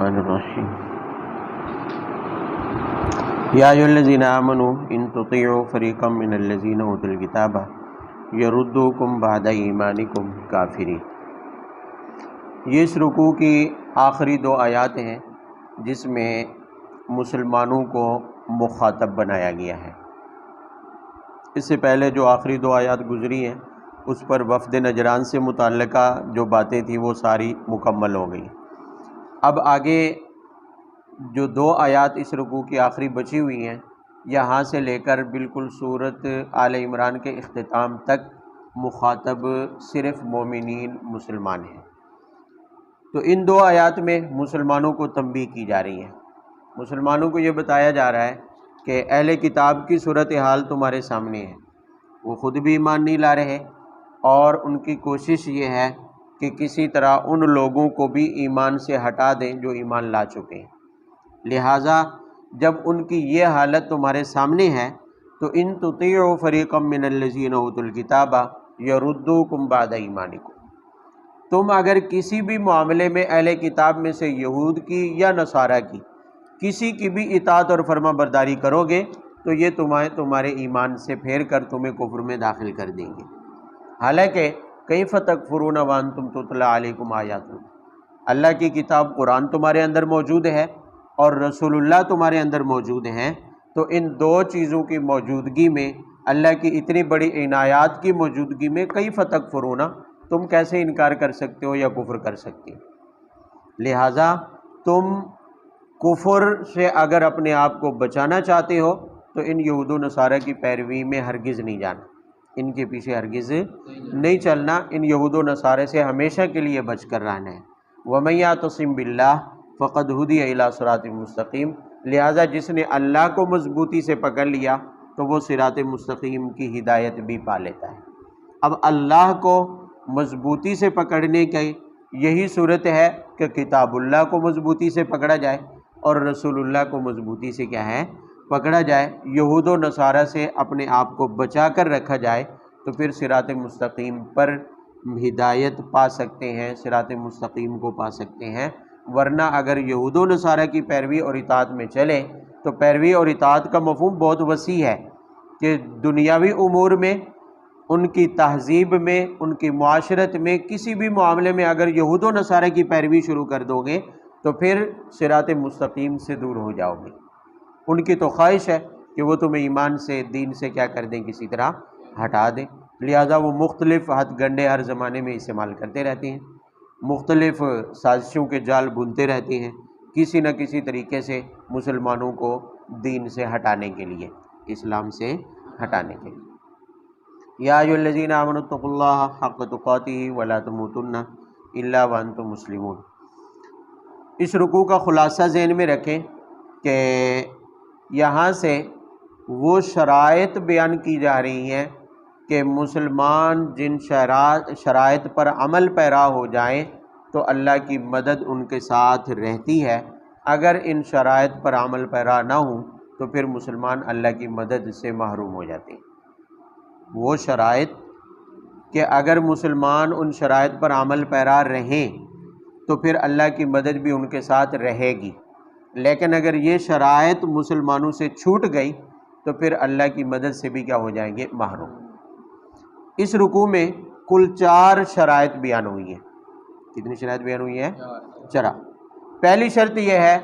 الرحمن الرحیم یا ایھا الذین آمنوا ان تطیعوا فریقا من الذین اوتوا الکتاب یردوکم بعد ایمانکم کافرین۔ یہ اس رکوع کی آخری دو آیات ہیں جس میں مسلمانوں کو مخاطب بنایا گیا ہے۔ اس سے پہلے جو آخری دو آیات گزری ہیں اس پر وفد نجران سے متعلقہ جو باتیں تھیں وہ ساری مکمل ہو گئی۔ اب آگے جو دو آیات اس رکوع کی آخری بچی ہوئی ہیں، یہاں سے لے کر بالکل سورۃ آل عمران کے اختتام تک مخاطب صرف مومنین مسلمان ہیں۔ تو ان دو آیات میں مسلمانوں کو تنبیہ کی جا رہی ہے، مسلمانوں کو یہ بتایا جا رہا ہے کہ اہل کتاب کی صورتحال تمہارے سامنے ہے، وہ خود بھی ایمان نہیں لا رہے اور ان کی کوشش یہ ہے کہ کسی طرح ان لوگوں کو بھی ایمان سے ہٹا دیں جو ایمان لا چکے ہیں۔ لہٰذا جب ان کی یہ حالت تمہارے سامنے ہے تو ان تطیعوا فریقا من الذین اوتوا الکتاب یردوکم بعد ایمانکم، تم اگر کسی بھی معاملے میں اہل کتاب میں سے یہود کی یا نصارہ کی کسی کی بھی اطاعت اور فرما برداری کرو گے تو یہ تمہارے ایمان سے پھیر کر تمہیں کفر میں داخل کر دیں گے۔ حالانکہ کیف تکفرون وانتم تتلی علیکم آیات، اللہ کی کتاب قرآن تمہارے اندر موجود ہے اور رسول اللہ تمہارے اندر موجود ہیں، تو ان دو چیزوں کی موجودگی میں، اللہ کی اتنی بڑی عنایات کی موجودگی میں کیف تکفرون، تم کیسے انکار کر سکتے ہو یا کفر کر سکتے ہو؟ لہٰذا تم کفر سے اگر اپنے آپ کو بچانا چاہتے ہو تو ان یہود و نصارہ کی پیروی میں ہرگز نہیں جانا، ان کے پیچھے ہرگز نہیں چلنا، ان یہود و نصارہ سے ہمیشہ کے لیے بچ کر رہنا ہے۔ وَمَن یعتصم بِاللَّہ فَقَدْ هُدِیَ إِلَىٰ صِرَاطٍ مستقیم، لہٰذا جس نے اللہ کو مضبوطی سے پکڑ لیا تو وہ صراط مستقیم کی ہدایت بھی پا لیتا ہے۔ اب اللہ کو مضبوطی سے پکڑنے کی یہی صورت ہے کہ کتاب اللہ کو مضبوطی سے پکڑا جائے اور رسول اللہ کو مضبوطی سے کیا ہے پکڑا جائے، یہود و نصارہ سے اپنے آپ کو بچا کر رکھا جائے، تو پھر صراط مستقیم پر ہدایت پا سکتے ہیں، صراط مستقیم کو پا سکتے ہیں۔ ورنہ اگر یہود و نصارہ کی پیروی اور اطاعت میں چلے تو پیروی اور اطاعت کا مفہوم بہت وسیع ہے کہ دنیاوی امور میں، ان کی تہذیب میں، ان کی معاشرت میں، کسی بھی معاملے میں اگر یہود و نصارہ کی پیروی شروع کر دو گے تو پھر صراط مستقیم سے دور ہو جاؤ گے۔ ان کی تو خواہش ہے کہ وہ تمہیں ایمان سے، دین سے کیا کر دیں، کسی طرح ہٹا دیں، لہٰذا وہ مختلف ہتھ گنڈے ہر زمانے میں استعمال کرتے رہتے ہیں، مختلف سازشوں کے جال بنتے رہتے ہیں کسی نہ کسی طریقے سے مسلمانوں کو دین سے ہٹانے کے لیے، اسلام سے ہٹانے کے لیے۔ یا ایھا الذین آمنوا اتقوا اللہ حق تقاتہ ولا تموتن الا وانتم مسلمون۔ اس رکوع کا خلاصہ ذہن میں رکھیں کہ یہاں سے وہ شرائط بیان کی جا رہی ہیں کہ مسلمان جن شرائط پر عمل پیرا ہو جائیں تو اللہ کی مدد ان کے ساتھ رہتی ہے، اگر ان شرائط پر عمل پیرا نہ ہوں تو پھر مسلمان اللہ کی مدد سے محروم ہو جاتے ہیں۔ وہ شرائط کہ اگر مسلمان ان شرائط پر عمل پیرا رہیں تو پھر اللہ کی مدد بھی ان کے ساتھ رہے گی، لیکن اگر یہ شرائط مسلمانوں سے چھوٹ گئی تو پھر اللہ کی مدد سے بھی کیا ہو جائیں گے، محروم۔ اس رکوع میں کل 4 شرائط بیان ہوئی ہیں۔ کتنی شرائط بیان ہوئی ہیں؟ 4۔ پہلی شرط یہ ہے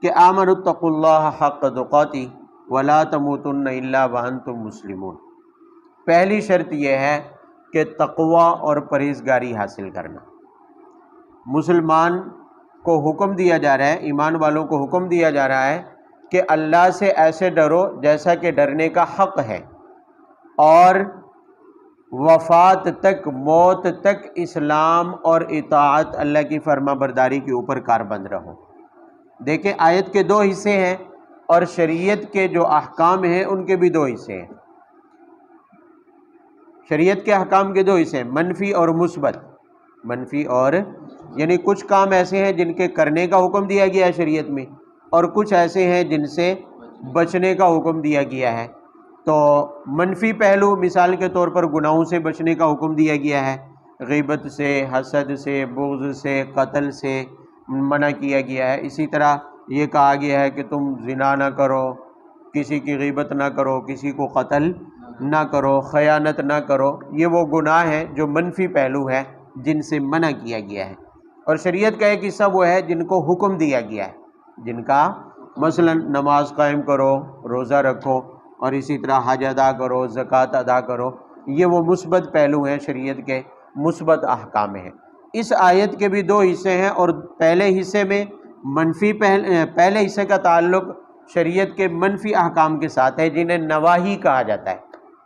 کہ آمنوا اتقوا اللہ حق تقاتہ ولا تموتن الا وانتم مسلمون۔ پہلی شرط یہ ہے کہ تقوی اور پرہیزگاری حاصل کرنا۔ مسلمان کو حکم دیا جا رہا ہے، ایمان والوں کو حکم دیا جا رہا ہے کہ اللہ سے ایسے ڈرو جیسا کہ ڈرنے کا حق ہے، اور وفات تک، موت تک اسلام اور اطاعت، اللہ کی فرما برداری کے اوپر کاربند رہو۔ دیکھیں آیت کے 2 حصے ہیں اور شریعت کے جو احکام ہیں ان کے بھی 2 حصے ہیں۔ شریعت کے احکام کے 2 حصے ہیں، منفی اور مثبت۔ منفی اور یعنی کچھ کام ایسے ہیں جن کے کرنے کا حکم دیا گیا ہے شریعت میں، اور کچھ ایسے ہیں جن سے بچنے کا حکم دیا گیا ہے۔ تو منفی پہلو مثال کے طور پر گناہوں سے بچنے کا حکم دیا گیا ہے، غیبت سے، حسد سے، بغض سے، قتل سے، منع کیا گیا ہے۔ اسی طرح یہ کہا گیا ہے کہ تم زنا نہ کرو، کسی کی غیبت نہ کرو، کسی کو قتل نہ کرو، خیانت نہ کرو۔ یہ وہ گناہ ہیں جو منفی پہلو ہیں جن سے منع کیا گیا ہے، اور شریعت کا ایک حصہ وہ ہے جن کو حکم دیا گیا ہے، جن کا مثلا نماز قائم کرو، روزہ رکھو، اور اسی طرح حج ادا کرو، زکوٰۃ ادا کرو۔ یہ وہ مثبت پہلو ہیں، شریعت کے مثبت احکام ہیں۔ اس آیت کے بھی دو حصے ہیں، اور پہلے حصے میں پہلے حصے کا تعلق شریعت کے منفی احکام کے ساتھ ہے، جنہیں نواہی کہا جاتا ہے۔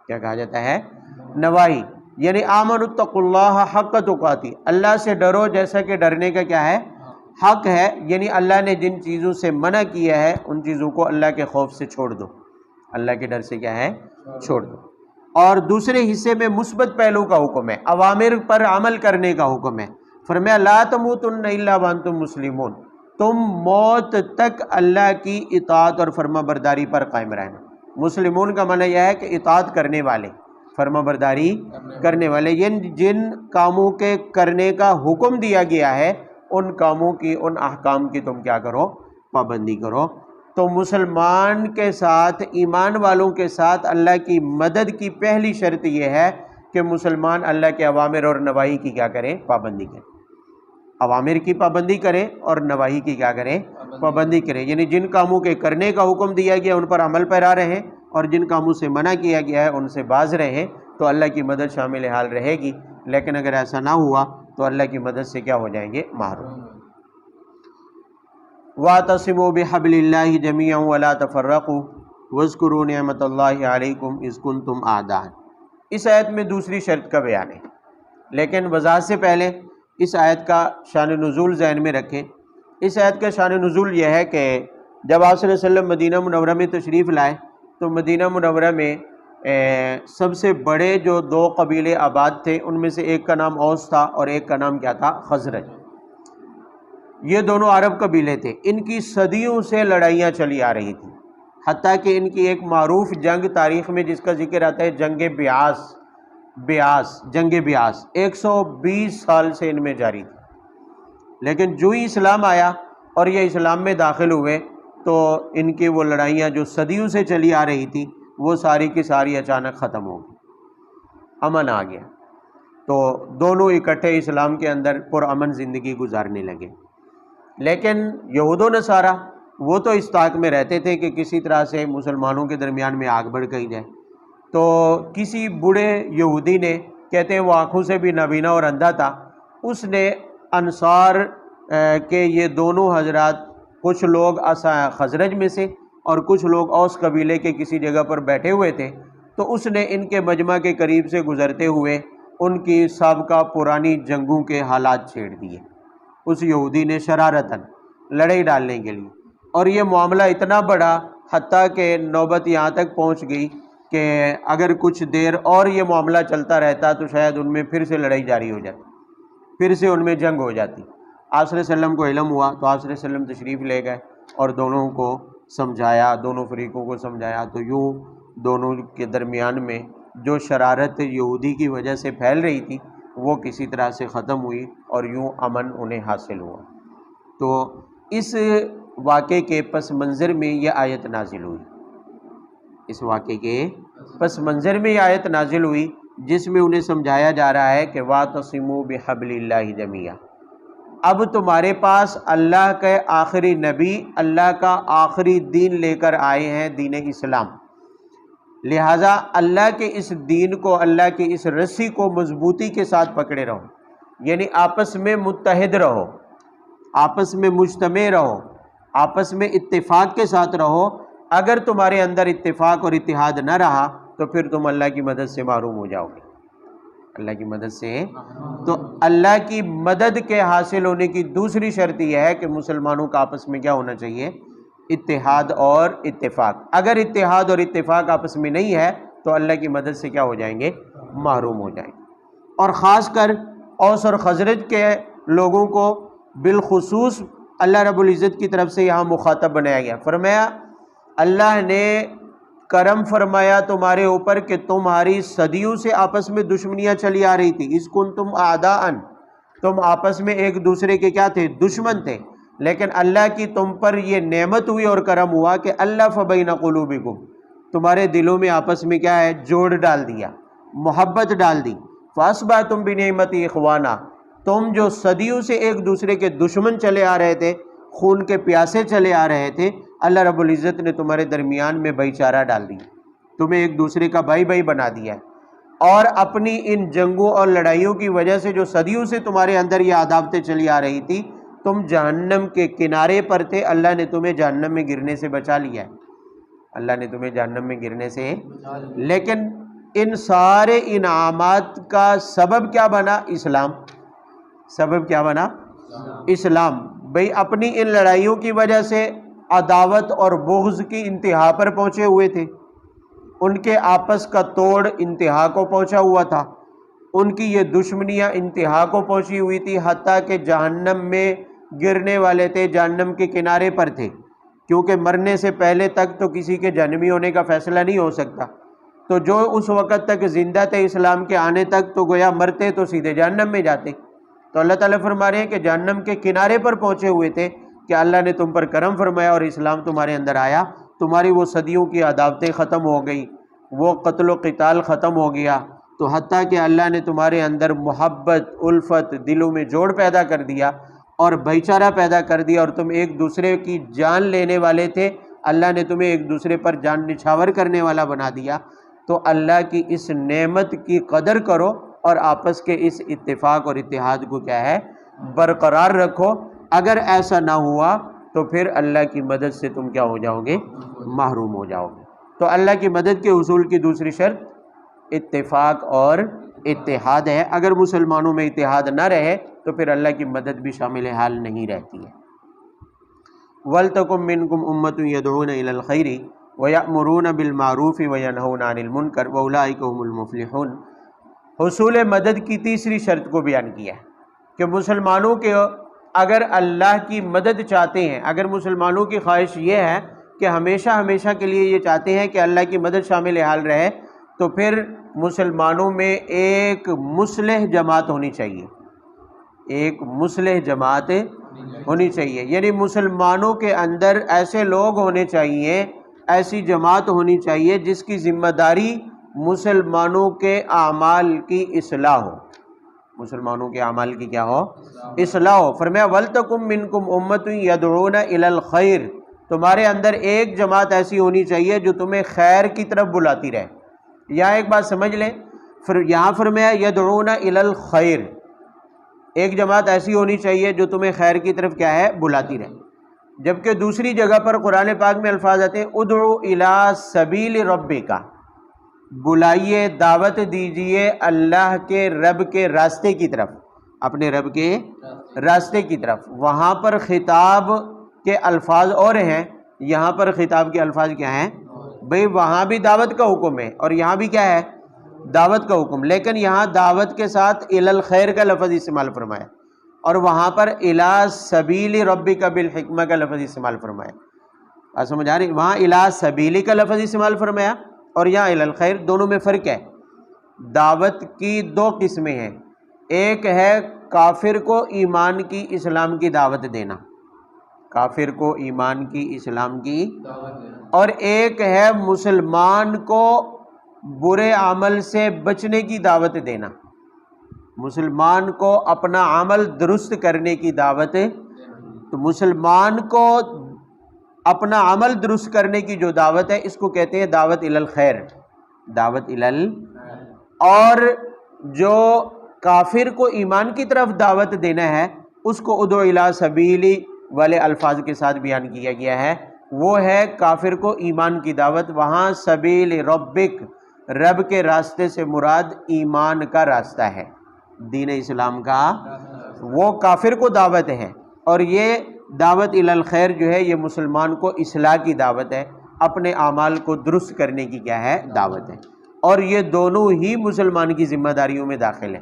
کیا کہا جاتا ہے؟ نواہی، یعنی آمنوا اتقوا اللہ حق تقاتی، اللہ سے ڈرو جیسا کہ ڈرنے کا کیا ہے؟ حق ہے۔ یعنی اللہ نے جن چیزوں سے منع کیا ہے ان چیزوں کو اللہ کے خوف سے چھوڑ دو، اللہ کے ڈر سے کیا ہے؟ چھوڑ دو۔ اور دوسرے حصے میں مثبت پہلو کا حکم ہے، اوامر پر عمل کرنے کا حکم ہے۔ فرمایا لا تموتن الا وانتم مسلمون، تم موت تک اللہ کی اطاعت اور فرما برداری پر قائم رہنا۔ مسلمون کا معنی یہ ہے کہ اطاعت کرنے والے، فرما برداری کرنے والے، جن کاموں کے کرنے کا حکم دیا گیا ہے ان کاموں کی، ان احکام کی تم کیا کرو؟ پابندی کرو۔ تو مسلمان کے ساتھ، ایمان والوں کے ساتھ اللہ کی مدد کی پہلی شرط یہ ہے کہ مسلمان اللہ کے اوامر اور نواہی کی کیا کریں؟ پابندی کریں۔ اوامر کی پابندی کریں اور نواہی کی کیا کریں؟ پابندی کریں، یعنی جن کاموں کے کرنے کا حکم دیا گیا ان پر عمل پیرا رہیں، اور جن کاموں سے منع کیا گیا ہے ان سے باز رہیں، تو اللہ کی مدد شامل حال رہے گی۔ لیکن اگر ایسا نہ ہوا تو اللہ کی مدد سے کیا ہو جائیں گے؟ محروم۔ وَاعْتَصِمُوا بِحَبْلِ اللَّهِ جَمِيعًا وَلَا تَفَرَّقُوا وَاذْكُرُوا نِعْمَةَ اللَّهِ عَلَيْكُمْ إِذْ كُنْتُمْ أَعْدَاءً۔ اس آیت میں دوسری شرط کا بیان ہے، لیکن وضاحت سے پہلے اس آیت کا شان نزول ذہن میں رکھیں۔ اس آیت کا شان نزول یہ ہے کہ جب آپ صلی اللہ علیہ وسلم مدینہ منورہ میں تشریف لائے تو مدینہ منورہ میں سب سے بڑے جو دو قبیلے آباد تھے ان میں سے ایک کا نام اوس تھا اور ایک کا نام کیا تھا؟ خزرج۔ یہ دونوں عرب قبیلے تھے، ان کی صدیوں سے لڑائیاں چلی آ رہی تھیں، حتیٰ کہ ان کی ایک معروف جنگ تاریخ میں جس کا ذکر آتا ہے جنگ جنگ بیاس 120 سال سے ان میں جاری تھی۔ لیکن جو ہی اسلام آیا اور یہ اسلام میں داخل ہوئے تو ان کی وہ لڑائیاں جو صدیوں سے چلی آ رہی تھی وہ ساری کی ساری اچانک ختم ہو گئی، امن آ گیا، تو دونوں اکٹھے اسلام کے اندر پرامن زندگی گزارنے لگے۔ لیکن یہود و نصارہ وہ تو اس طاق میں رہتے تھے کہ کسی طرح سے مسلمانوں کے درمیان میں آگ بھڑکائی جائے، تو کسی بوڑھے یہودی نے، کہتے ہیں وہ آنکھوں سے بھی نابینا اور اندھا تھا، اس نے انصار کے یہ دونوں حضرات، کچھ لوگ خزرج میں سے اور کچھ لوگ اوس قبیلے کے کسی جگہ پر بیٹھے ہوئے تھے، تو اس نے ان کے مجمع کے قریب سے گزرتے ہوئے ان کی سابقہ پرانی جنگوں کے حالات چھیڑ دیے، اس یہودی نے شرارتاً لڑائی ڈالنے کے لیے۔ اور یہ معاملہ اتنا بڑا حتیٰ کہ نوبت یہاں تک پہنچ گئی کہ اگر کچھ دیر اور یہ معاملہ چلتا رہتا تو شاید ان میں پھر سے لڑائی جاری ہو جاتی، پھر سے ان میں جنگ ہو جاتی۔ آپ صلی اللہ علیہ وسلم کو علم ہوا تو آپ صلی اللہ علیہ وسلم تشریف لے گئے اور دونوں کو سمجھایا، دونوں فریقوں کو سمجھایا، تو یوں دونوں کے درمیان میں جو شرارت یہودی کی وجہ سے پھیل رہی تھی وہ کسی طرح سے ختم ہوئی اور یوں امن انہیں حاصل ہوا۔ تو اس واقعے کے پس منظر میں یہ آیت نازل ہوئی، اس واقعے کے پس منظر میں یہ آیت نازل ہوئی جس میں انہیں سمجھایا جا رہا ہے کہ وَاعْتَصِمُوا بِحَبْلِ اللَّهِ جَمِيعًا، اب تمہارے پاس اللہ کے آخری نبی، اللہ کا آخری دین لے کر آئے ہیں، دین اسلام، لہٰذا اللہ کے اس دین کو، اللہ کی اس رسی کو مضبوطی کے ساتھ پکڑے رہو، یعنی آپس میں متحد رہو، آپس میں مجتمع رہو، آپس میں اتفاق کے ساتھ رہو۔ اگر تمہارے اندر اتفاق اور اتحاد نہ رہا تو پھر تم اللہ کی مدد سے محروم ہو جاؤ گے، اللہ کی مدد سے۔ تو اللہ کی مدد کے حاصل ہونے کی دوسری شرط یہ ہے کہ مسلمانوں کا آپس میں کیا ہونا چاہیے؟ اتحاد اور اتفاق۔ اگر اتحاد اور اتفاق آپس میں نہیں ہے تو اللہ کی مدد سے کیا ہو جائیں گے؟ محروم ہو جائیں گے۔ اور خاص کر اوس اور خزرج کے لوگوں کو بالخصوص اللہ رب العزت کی طرف سے یہاں مخاطب بنایا گیا۔ فرمایا اللہ نے کرم فرمایا تمہارے اوپر کہ تمہاری صدیوں سے آپس میں دشمنیاں چلی آ رہی تھی، اذ کنتم اعداء، تم آپس میں ایک دوسرے کے کیا تھے؟ دشمن تھے، لیکن اللہ کی تم پر یہ نعمت ہوئی اور کرم ہوا کہ الف بین قلوبکم، تمہارے دلوں میں آپس میں کیا ہے، جوڑ ڈال دیا، محبت ڈال دی۔ فاصبحتم بنعمتی اخوانا، تم جو صدیوں سے ایک دوسرے کے دشمن چلے آ رہے تھے، خون کے پیاسے چلے آ رہے تھے، اللہ رب العزت نے تمہارے درمیان میں بھائی چارہ ڈال دی، تمہیں ایک دوسرے کا بھائی بھائی بنا دیا ہے۔ اور اپنی ان جنگوں اور لڑائیوں کی وجہ سے جو صدیوں سے تمہارے اندر یہ عداوتیں چلی آ رہی تھی، تم جہنم کے کنارے پر تھے، اللہ نے تمہیں جہنم میں گرنے سے بچا لیا ہے، اللہ نے تمہیں جہنم میں گرنے سے۔ لیکن ان سارے انعامات کا سبب کیا بنا؟ اسلام۔ سبب کیا بنا؟ اسلام۔ بھئی اپنی ان لڑائیوں کی وجہ سے عداوت اور بغض کی انتہا پر پہنچے ہوئے تھے، ان کے آپس کا توڑ انتہا کو پہنچا ہوا تھا، ان کی یہ دشمنیاں انتہا کو پہنچی ہوئی تھی، حتیٰ کہ جہنم میں گرنے والے تھے، جہنم کے کنارے پر تھے، کیونکہ مرنے سے پہلے تک تو کسی کے جہنمی ہونے کا فیصلہ نہیں ہو سکتا، تو جو اس وقت تک زندہ تھے اسلام کے آنے تک تو گویا مرتے تو سیدھے جہنم میں جاتے۔ تو اللہ تعالیٰ فرما رہے ہیں کہ جہنم کے کنارے پر پہنچے ہوئے تھے کہ اللہ نے تم پر کرم فرمایا اور اسلام تمہارے اندر آیا، تمہاری وہ صدیوں کی عداوتیں ختم ہو گئی، وہ قتل و قتال ختم ہو گیا، تو حتیٰ کہ اللہ نے تمہارے اندر محبت، الفت، دلوں میں جوڑ پیدا کر دیا اور بھائی چارہ پیدا کر دیا، اور تم ایک دوسرے کی جان لینے والے تھے، اللہ نے تمہیں ایک دوسرے پر جان نچھاور کرنے والا بنا دیا۔ تو اللہ کی اس نعمت کی قدر کرو اور آپس کے اس اتفاق اور اتحاد کو کیا ہے، برقرار رکھو۔ اگر ایسا نہ ہوا تو پھر اللہ کی مدد سے تم کیا ہو جاؤ گے، محروم ہو جاؤ گے۔ تو اللہ کی مدد کے حصول کی دوسری شرط اتفاق اور اتحاد ہے۔ اگر مسلمانوں میں اتحاد نہ رہے تو پھر اللہ کی مدد بھی شامل حال نہیں رہتی ہے۔ وَلْتَكُن مِّنكُمْ أُمَّةٌ يَدْعُونَ إِلَى الْخَيْرِ وَيَأْمُرُونَ بِالْمَعْرُوفِ وَيَنْهَوْنَ عَنِ الْمُنكَرِ وَأُولَٰئِكَ هُمُ الْمُفْلِحُونَ۔ حصول مدد کی تیسری شرط کو بیان کیا ہے کہ مسلمانوں کے اگر اللہ کی مدد چاہتے ہیں، اگر مسلمانوں کی خواہش یہ ہے کہ ہمیشہ ہمیشہ کے لیے یہ چاہتے ہیں کہ اللہ کی مدد شامل حال رہے، تو پھر مسلمانوں میں ایک مصلح جماعت ہونی چاہیے، ایک مصلح جماعت ہونی چاہیے، یعنی مسلمانوں کے اندر ایسے لوگ ہونے چاہیے، ایسی جماعت ہونی چاہیے جس کی ذمہ داری مسلمانوں کے اعمال کی اصلاح ہو، مسلمانوں کے اعمال کی کیا ہو، اصلاح ہو۔ فرمایا وَلْتَكُن مِّنكُمْ أُمَّةٌ يَدْعُونَ إِلَى الْخَيْرِ، تمہارے اندر ایک جماعت ایسی ہونی چاہیے جو تمہیں خیر کی طرف بلاتی رہے۔ یہاں ایک بات سمجھ لیں، یہاں فرمایا یدعون الی الخیر، ایک جماعت ایسی ہونی چاہیے جو تمہیں خیر کی طرف کیا ہے، بلاتی رہے۔ جبکہ دوسری جگہ پر قرآن پاک میں الفاظ آتے ہیں ادعو الی سبیل ربک، بلائیے، دعوت دیجئے اللہ کے رب کے راستے کی طرف، اپنے رب کے راستے کی طرف۔ وہاں پر خطاب کے الفاظ اور ہیں، یہاں پر خطاب کے الفاظ کیا ہیں؟ بھئی وہاں بھی دعوت کا حکم ہے اور یہاں بھی کیا ہے، دعوت کا حکم، لیکن یہاں دعوت کے ساتھ الی الخیر کا لفظ استعمال فرمایا، اور وہاں پر الی سبیل ربک بالحکمہ کا لفظ استعمال فرمایا۔ آپ سمجھ آ رہی؟ وہاں الی سبیل کا لفظ استعمال فرمایا اور یہاں الی الخیر، دونوں میں فرق ہے۔ دعوت کی دو قسمیں ہیں، ایک ہے کافر کو ایمان کی، اسلام کی دعوت دینا، کافر کو ایمان کی، اسلام کی، اور ایک ہے مسلمان کو برے عمل سے بچنے کی دعوت دینا، مسلمان کو اپنا عمل درست کرنے کی دعوت۔ تو مسلمان کو اپنا عمل درست کرنے کی جو دعوت ہے اس کو کہتے ہیں دعوت الی الخیر، دعوت الی، اور جو کافر کو ایمان کی طرف دعوت دینا ہے اس کو ادعو الی سبیلی والے الفاظ کے ساتھ بیان کیا گیا ہے، وہ ہے کافر کو ایمان کی دعوت۔ وہاں سبیل ربک، رب کے راستے سے مراد ایمان کا راستہ ہے، دین اسلام کا، وہ کافر کو دعوت ہے، اور یہ دعوت الی الخیر جو ہے یہ مسلمان کو اصلاح کی دعوت ہے، اپنے اعمال کو درست کرنے کی کیا ہے، دعوت ہے۔ اور یہ دونوں ہی مسلمان کی ذمہ داریوں میں داخل ہے،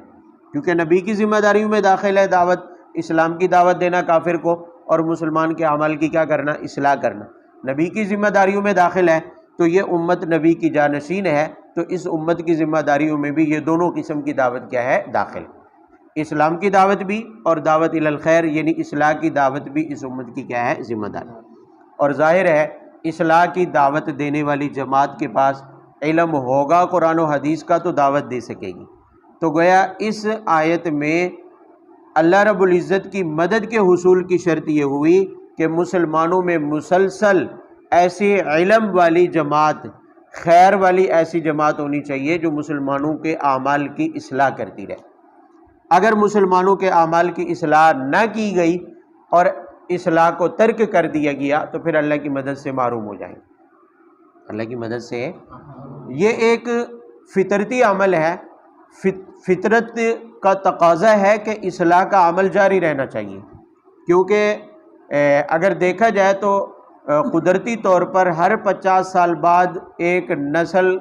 کیونکہ نبی کی ذمہ داریوں میں داخل ہے دعوت، اسلام کی دعوت دینا کافر کو، اور مسلمان کے اعمال کی کیا کرنا، اصلاح کرنا۔ نبی کی ذمہ داریوں میں داخل ہے تو یہ امت نبی کی جانشین ہے، تو اس امت کی ذمہ داریوں میں بھی یہ دونوں قسم کی دعوت کیا ہے، داخل۔ اسلام کی دعوت بھی اور دعوت الی الخیر یعنی اصلاح کی دعوت بھی اس امت کی کیا ہے؟ ذمہ داری۔ اور ظاہر ہے اصلاح کی دعوت دینے والی جماعت کے پاس علم ہوگا قرآن و حدیث کا تو دعوت دے سکے گی۔ تو گویا اس آیت میں اللہ رب العزت کی مدد کے حصول کی شرط یہ ہوئی کہ مسلمانوں میں مسلسل ایسی علم والی جماعت، خیر والی ایسی جماعت ہونی چاہیے جو مسلمانوں کے اعمال کی اصلاح کرتی رہے۔ اگر مسلمانوں کے اعمال کی اصلاح نہ کی گئی اور اصلاح کو ترک کر دیا گیا تو پھر اللہ کی مدد سے محروم ہو جائیں گے۔ اللہ کی مدد سے یہ ایک فطرتی عمل ہے، فطرت کا تقاضا ہے کہ اصلاح کا عمل جاری رہنا چاہیے، کیونکہ اگر دیکھا جائے تو قدرتی طور پر ہر 50 سال بعد ایک نسل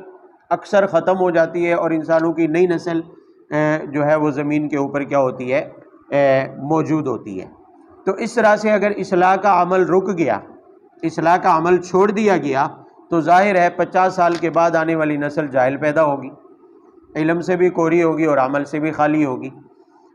اکثر ختم ہو جاتی ہے اور انسانوں کی نئی نسل جو ہے وہ زمین کے اوپر کیا ہوتی ہے؟ موجود ہوتی ہے۔ تو اس طرح سے اگر اصلاح کا عمل رک گیا، اصلاح کا عمل چھوڑ دیا گیا تو ظاہر ہے 50 سال کے بعد آنے والی نسل جاہل پیدا ہوگی، علم سے بھی کوری ہوگی اور عمل سے بھی خالی ہوگی۔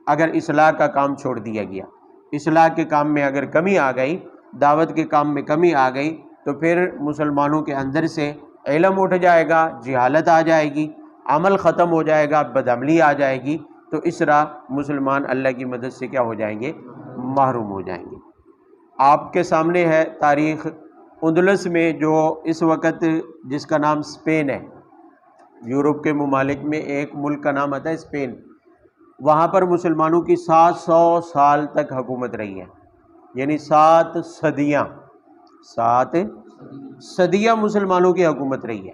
اگر اصلاح کا کام چھوڑ دیا گیا، اصلاح کے کام میں اگر کمی آ گئی، دعوت کے کام میں کمی آ گئی تو پھر مسلمانوں کے اندر سے علم اٹھ جائے گا، جہالت آ جائے گی، عمل ختم ہو جائے گا، بدعملی آ جائے گی، تو اس طرح مسلمان اللہ کی مدد سے کیا ہو جائیں گے؟ محروم ہو جائیں گے۔ آپ کے سامنے ہے تاریخ اندلس میں جو اس وقت جس کا نام اسپین ہے، یورپ کے ممالک میں ایک ملک کا نام آتا ہے اسپین، وہاں پر مسلمانوں کی 700 سال تک حکومت رہی ہے، یعنی 7 صدیاں مسلمانوں کی حکومت رہی ہے۔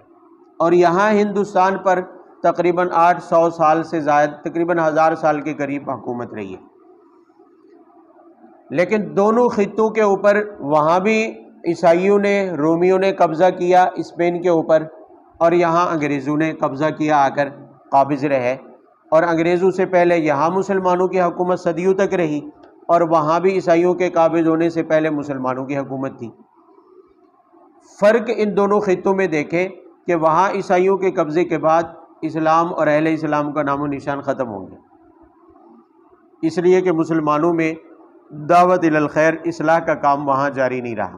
اور یہاں ہندوستان پر تقریباً 800 سال سے زائد، تقریباً 1000 سال کے قریب حکومت رہی ہے۔ لیکن دونوں خطوں کے اوپر وہاں بھی عیسائیوں نے، رومیوں نے قبضہ کیا اسپین کے اوپر، اور یہاں انگریزوں نے قبضہ کیا، آ کر قابض رہے۔ اور انگریزوں سے پہلے یہاں مسلمانوں کی حکومت صدیوں تک رہی، اور وہاں بھی عیسائیوں کے قابض ہونے سے پہلے مسلمانوں کی حکومت تھی۔ فرق ان دونوں خطوں میں دیکھیں کہ وہاں عیسائیوں کے قبضے کے بعد اسلام اور اہل اسلام کا نام و نشان ختم ہو گیا، اس لیے کہ مسلمانوں میں دعوت الی الخیر، اصلاح کا کام وہاں جاری نہیں رہا۔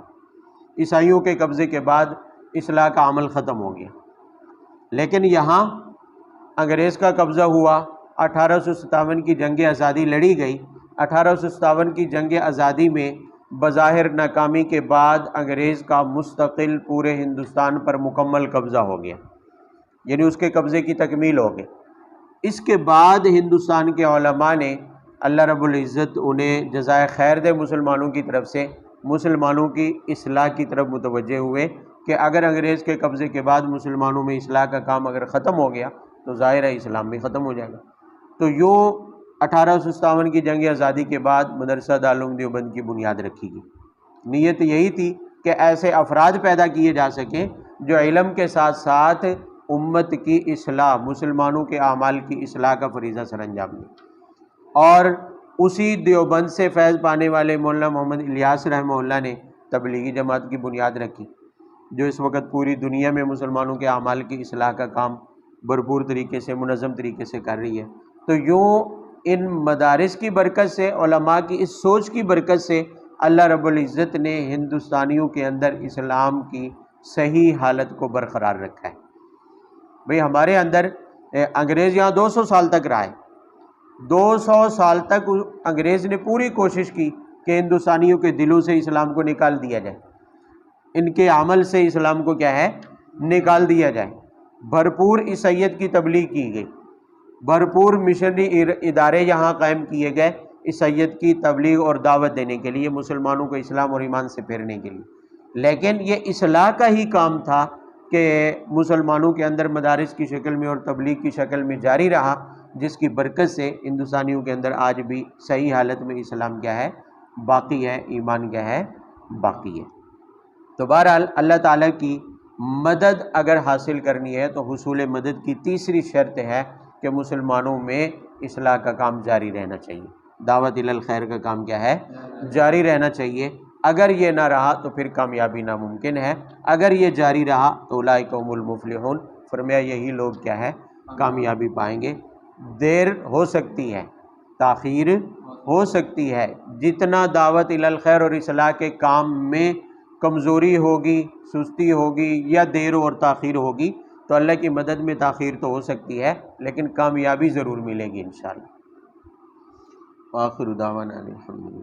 عیسائیوں کے قبضے کے بعد اصلاح کا عمل ختم ہو گیا۔ لیکن یہاں انگریز کا قبضہ ہوا، 1857 کی جنگ آزادی لڑی گئی۔ 1857 کی جنگ آزادی میں بظاہر ناکامی کے بعد انگریز کا مستقل پورے ہندوستان پر مکمل قبضہ ہو گیا، یعنی اس کے قبضے کی تکمیل ہو گئی۔ اس کے بعد ہندوستان کے علماء نے، اللہ رب العزت انہیں جزائے خیر دے مسلمانوں کی طرف سے، مسلمانوں کی اصلاح کی طرف متوجہ ہوئے کہ اگر انگریز کے قبضے کے بعد مسلمانوں میں اصلاح کا کام اگر ختم ہو گیا تو ظاہر ہے اسلام بھی ختم ہو جائے گا۔ تو یوں 1857 کی جنگ آزادی کے بعد مدرسہ دارالعلوم دیوبند کی بنیاد رکھی گئی۔ نیت یہی تھی کہ ایسے افراد پیدا کیے جا سکیں جو علم کے ساتھ ساتھ امت کی اصلاح، مسلمانوں کے اعمال کی اصلاح کا فریضہ سر انجام دیں۔ اور اسی دیوبند سے فیض پانے والے مولانا محمد الیاس رحمہ اللہ نے تبلیغی جماعت کی بنیاد رکھی، جو اس وقت پوری دنیا میں مسلمانوں کے اعمال کی اصلاح کا کام بھرپور طریقے سے، منظم طریقے سے کر رہی ہے۔ تو یوں ان مدارس کی برکت سے، علماء کی اس سوچ کی برکت سے اللہ رب العزت نے ہندوستانیوں کے اندر اسلام کی صحیح حالت کو برقرار رکھا ہے۔ بھئی ہمارے اندر انگریز یہاں 200 سال تک رہا ہے، 200 سال تک انگریز نے پوری کوشش کی کہ ہندوستانیوں کے دلوں سے اسلام کو نکال دیا جائے، ان کے عمل سے اسلام کو کیا ہے؟ نکال دیا جائے۔ بھرپور عیسائیت کی تبلیغ کی گئی، بھرپور مشنری ادارے یہاں قائم کیے گئے عیسائیت کی تبلیغ اور دعوت دینے کے لیے، مسلمانوں کو اسلام اور ایمان سے پھیرنے کے لیے۔ لیکن یہ اصلاح کا ہی کام تھا کہ مسلمانوں کے اندر مدارس کی شکل میں اور تبلیغ کی شکل میں جاری رہا، جس کی برکت سے ہندوستانیوں کے اندر آج بھی صحیح حالت میں اسلام کیا ہے؟ باقی ہے، ایمان کیا ہے؟ باقی ہے۔ تو بہرحال اللہ تعالیٰ کی مدد اگر حاصل کرنی ہے تو حصول مدد کی تیسری شرط ہے کہ مسلمانوں میں اصلاح کا کام جاری رہنا چاہیے، دعوت الی الخیر کا کام کیا ہے؟ جاری رہنا چاہیے۔ اگر یہ نہ رہا تو پھر کامیابی ناممکن ہے، اگر یہ جاری رہا تو اولئک هم المفلحون، فرمایا یہی لوگ کیا ہے؟ کامیابی پائیں گے۔ دیر ہو سکتی ہے، تاخیر ہو سکتی ہے۔ جتنا دعوت الی الخیر اور اصلاح کے کام میں کمزوری ہوگی، سستی ہوگی یا دیر اور تاخیر ہوگی تو اللہ کی مدد میں تاخیر تو ہو سکتی ہے لیکن کامیابی ضرور ملے گی انشاءاللہ۔ آخر دعوانا الحمدللہ۔